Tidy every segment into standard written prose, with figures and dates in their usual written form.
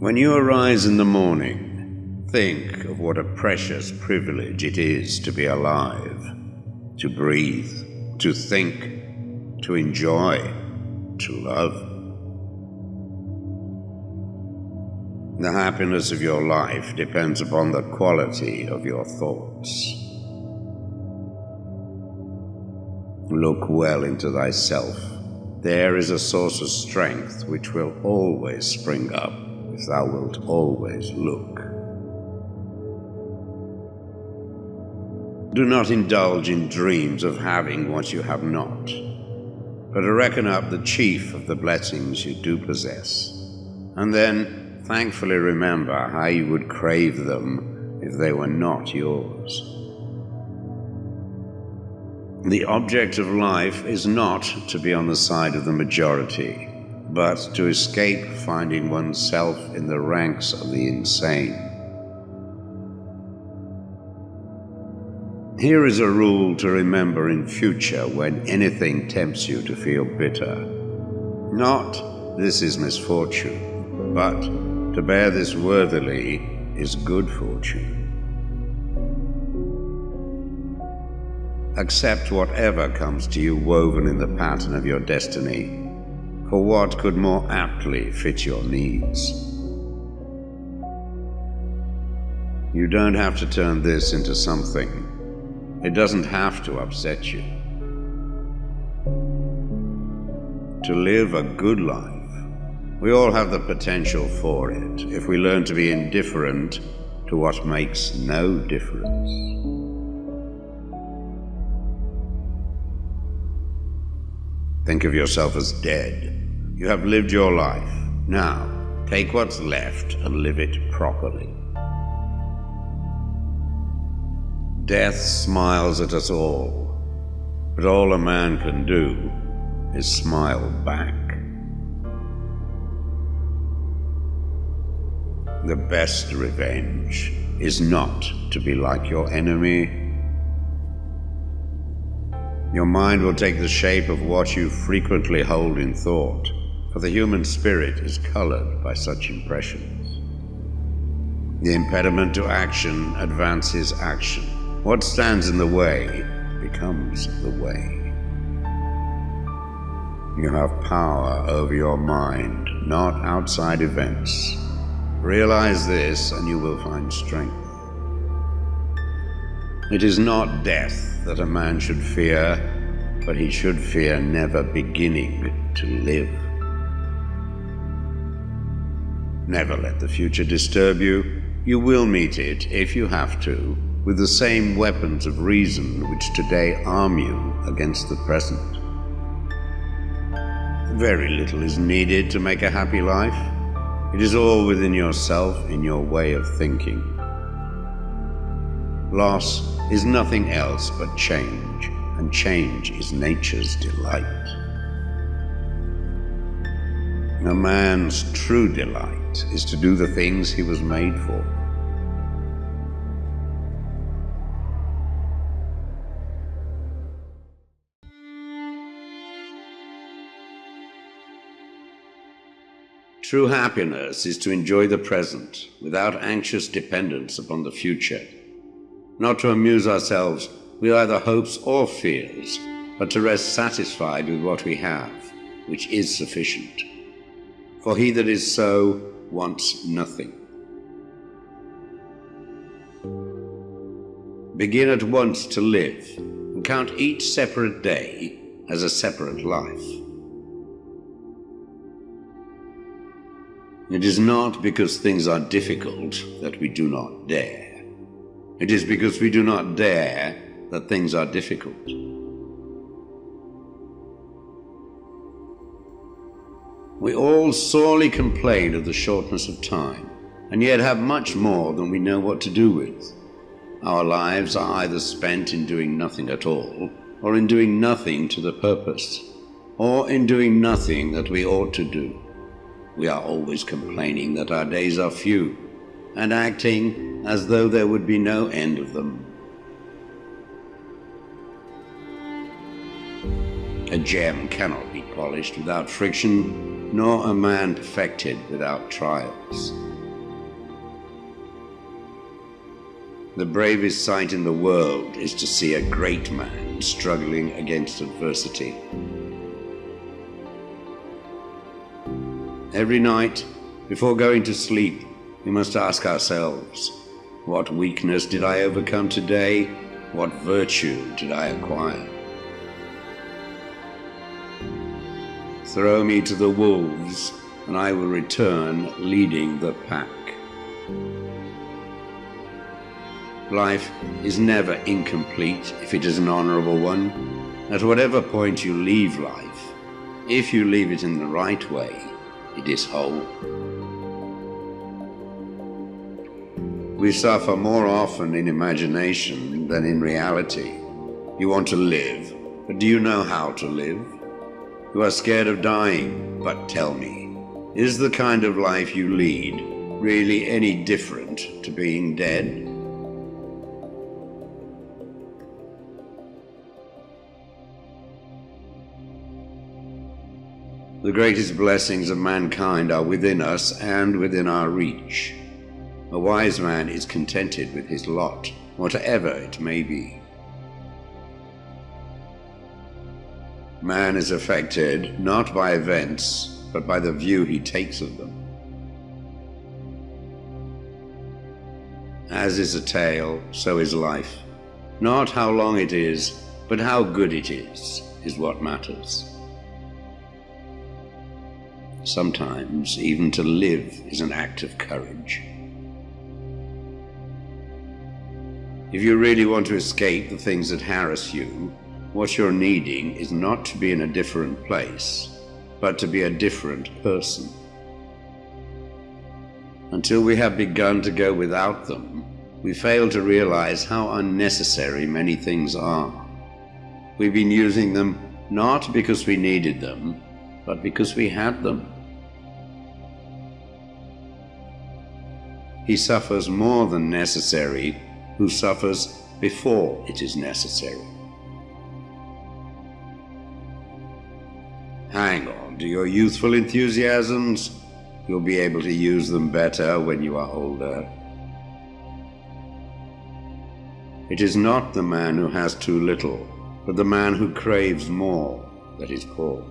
When you arise in the morning, think of what a precious privilege it is to be alive, to breathe, to think, to enjoy, to love. The happiness of your life depends upon the quality of your thoughts. Look well into thyself. There is a source of strength which will always spring up if thou wilt always look. Do not indulge in dreams of having what you have not, but reckon up the chief of the blessings you do possess, and then thankfully remember how you would crave them if they were not yours. The object of life is not to be on the side of the majority, but to escape finding oneself in the ranks of the insane. Here is a rule to remember in future when anything tempts you to feel bitter. Not, this is misfortune, but to bear this worthily is good fortune. Accept whatever comes to you woven in the pattern of your destiny, for what could more aptly fit your needs? You don't have to turn this into something. It doesn't have to upset you. To live a good life, we all have the potential for it if we learn to be indifferent to what makes no difference. Think of yourself as dead. You have lived your life. Now, take what's left and live it properly. Death smiles at us all, but all a man can do is smile back. The best revenge is not to be like your enemy. Your mind will take the shape of what you frequently hold in thought, for the human spirit is colored by such impressions. The impediment to action advances action. What stands in the way becomes the way. You have power over your mind, not outside events. Realize this and you will find strength. It is not death that a man should fear, but he should fear never beginning to live. Never let the future disturb you. You will meet it, if you have to, with the same weapons of reason which today arm you against the present. Very little is needed to make a happy life. It is all within yourself, in your way of thinking. Loss is nothing else but change, and change is nature's delight. A man's true delight is to do the things he was made for. True happiness is to enjoy the present without anxious dependence upon the future. Not to amuse ourselves with either hopes or fears, but to rest satisfied with what we have, which is sufficient. For he that is so wants nothing. Begin at once to live, and count each separate day as a separate life. It is not because things are difficult that we do not dare. It is because we do not dare that things are difficult. We all sorely complain of the shortness of time, and yet have much more than we know what to do with. Our lives are either spent in doing nothing at all, or in doing nothing to the purpose, or in doing nothing that we ought to do. We are always complaining that our days are few, and acting as though there would be no end of them. A gem cannot be polished without friction, nor a man perfected without trials. The bravest sight in the world is to see a great man struggling against adversity. Every night, before going to sleep, we must ask ourselves, what weakness did I overcome today? What virtue did I acquire? Throw me to the wolves, and I will return leading the pack. Life is never incomplete if it is an honorable one. At whatever point you leave life, if you leave it in the right way, it is whole. We suffer more often in imagination than in reality. You want to live, but do you know how to live? You are scared of dying, but tell me, is the kind of life you lead really any different to being dead? The greatest blessings of mankind are within us and within our reach. A wise man is contented with his lot, whatever it may be. Man is affected not by events, but by the view he takes of them. As is a tale, so is life. Not how long it is, but how good it is what matters. Sometimes even to live is an act of courage. If you really want to escape the things that harass you, what you're needing is not to be in a different place, but to be a different person. Until we have begun to go without them, we fail to realize how unnecessary many things are. We've been using them not because we needed them, but because we had them. He suffers more than necessary who suffers before it is necessary. Hang on to your youthful enthusiasms. You'll be able to use them better when you are older. It is not the man who has too little, but the man who craves more that is poor.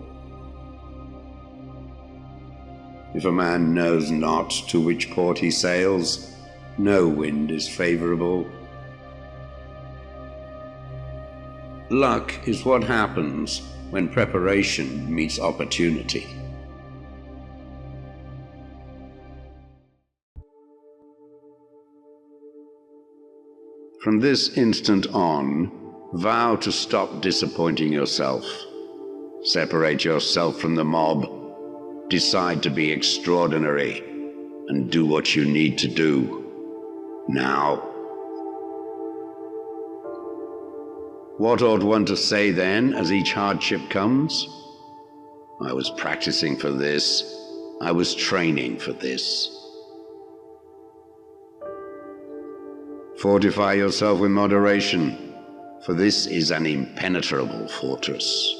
If a man knows not to which port he sails, no wind is favorable. Luck is what happens when preparation meets opportunity. From this instant on, vow to stop disappointing yourself. Separate yourself from the mob. Decide to be extraordinary and do what you need to do now. What ought one to say then as each hardship comes? I was practicing for this. I was training for this. Fortify yourself with moderation, for this is an impenetrable fortress.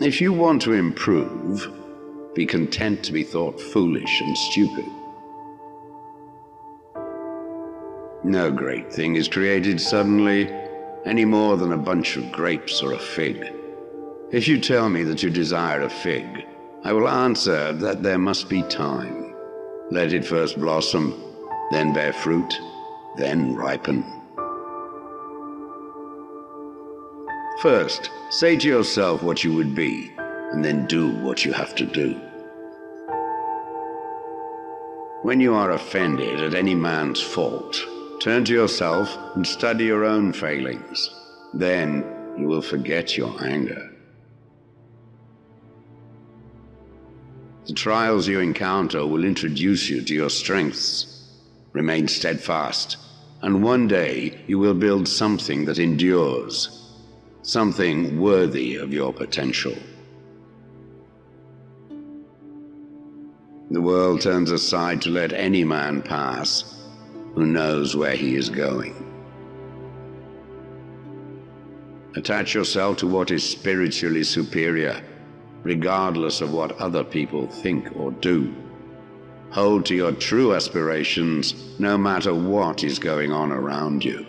If you want to improve, be content to be thought foolish and stupid. No great thing is created suddenly, any more than a bunch of grapes or a fig. If you tell me that you desire a fig, I will answer that there must be time. Let it first blossom, then bear fruit, then ripen. First, say to yourself what you would be, and then do what you have to do. When you are offended at any man's fault, turn to yourself and study your own failings. Then you will forget your anger. The trials you encounter will introduce you to your strengths. Remain steadfast, and one day you will build something that endures. Something worthy of your potential. The world turns aside to let any man pass who knows where he is going. Attach yourself to what is spiritually superior, regardless of what other people think or do. Hold to your true aspirations, no matter what is going on around you.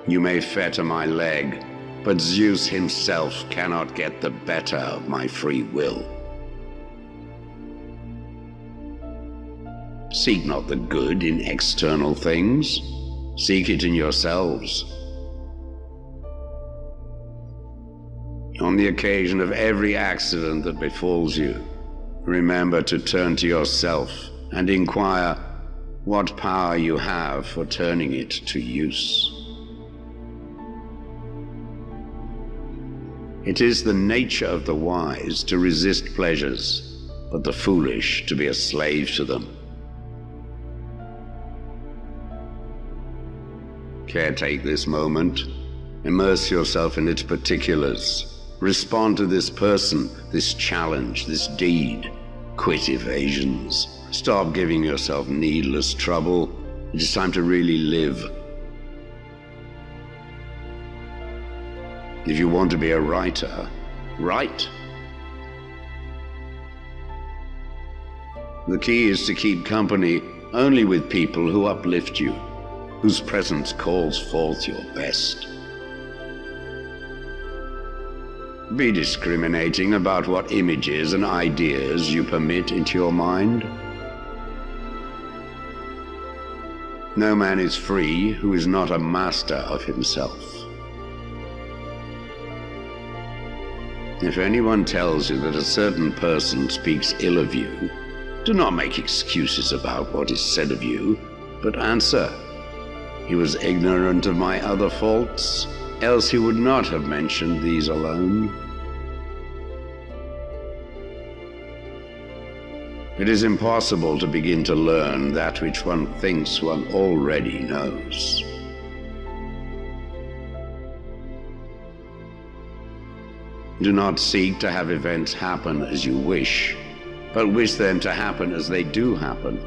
You may fetter my leg, but Zeus himself cannot get the better of my free will. Seek not the good in external things. Seek it in yourselves. On the occasion of every accident that befalls you, remember to turn to yourself and inquire what power you have for turning it to use. It is the nature of the wise to resist pleasures, but the foolish to be a slave to them. Caretake this moment. Immerse yourself in its particulars. Respond to this person, this challenge, this deed. Quit evasions. Stop giving yourself needless trouble. It is time to really live. If you want to be a writer, write. The key is to keep company only with people who uplift you, whose presence calls forth your best. Be discriminating about what images and ideas you permit into your mind. No man is free who is not a master of himself. If anyone tells you that a certain person speaks ill of you, do not make excuses about what is said of you, but answer, "He was ignorant of my other faults, else he would not have mentioned these alone." It is impossible to begin to learn that which one thinks one already knows. Do not seek to have events happen as you wish, but wish them to happen as they do happen,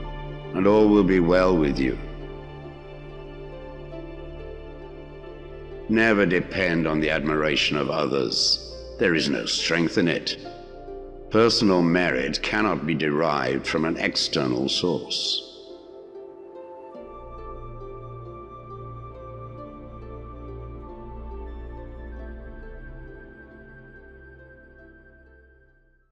and all will be well with you. Never depend on the admiration of others. There is no strength in it. Personal merit cannot be derived from an external source.